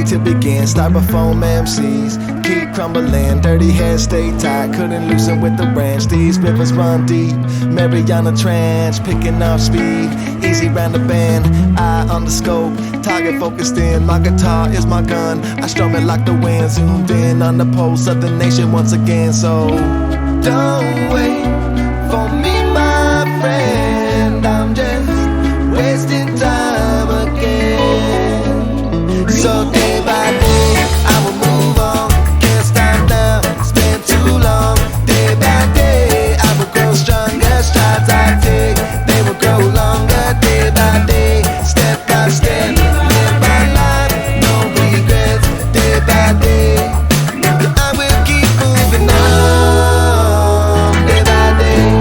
ready to begin. Styrofoam MCs keep crumbling, dirty heads stay tight, couldn't loosen with the branch. These rivers run deep, Mariana Trench, picking up speed, easy round the bend. Eye on the scope, target focused in. My guitar is my gun, I strum it like the wind. Zoomed in on the pulse of the nation once again. So don't wait for me, my friend, I'm just wasting time again. So day by day, I will move on. Can't stop now, it's been too long. Day by day, I will grow stronger. Strides I take, they will grow longer. Day by day, step by step, live my life, no regrets. Day by day, I will keep moving on. Day by day.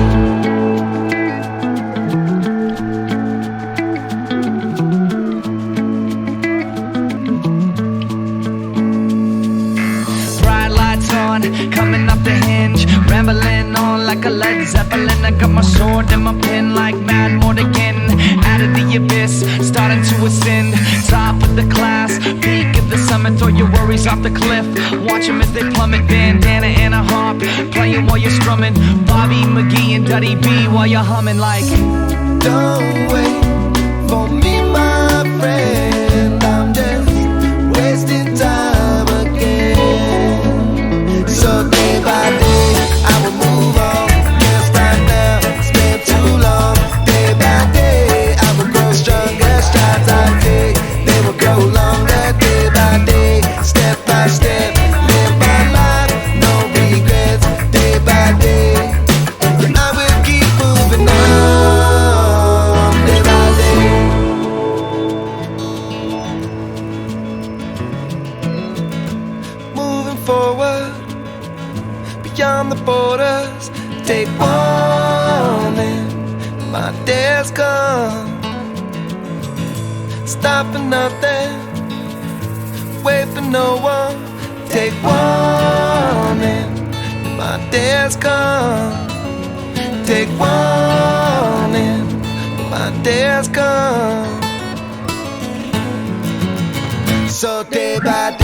Coming off the hinge, rambling on like a Led Zeppelin. I got my sword and my pen like Mad Mortigan. Out of the abyss, starting to ascend. Top of the class, peak of the summit. Throw your worries off the cliff, watch them as they plummet. Bandana and a harp, playing while you're strumming. Bobby McGee and Duddy B while you're humming like. Don't wait for me, my friend, I'm just wasting time again. So day by day, I will move on. Can't stop now, it's been too long. Day by day, I will grow stronger. Strides I take, they will grow longer. Day by day, step by step, live my life, no regrets. Day by day, I will keep moving on. Day by day, moving forward beyond the borders. Take warning, my day's come. Stop for nothing, wait for no one. Take warning, my day's come. Take warning, my day's come. So day by day,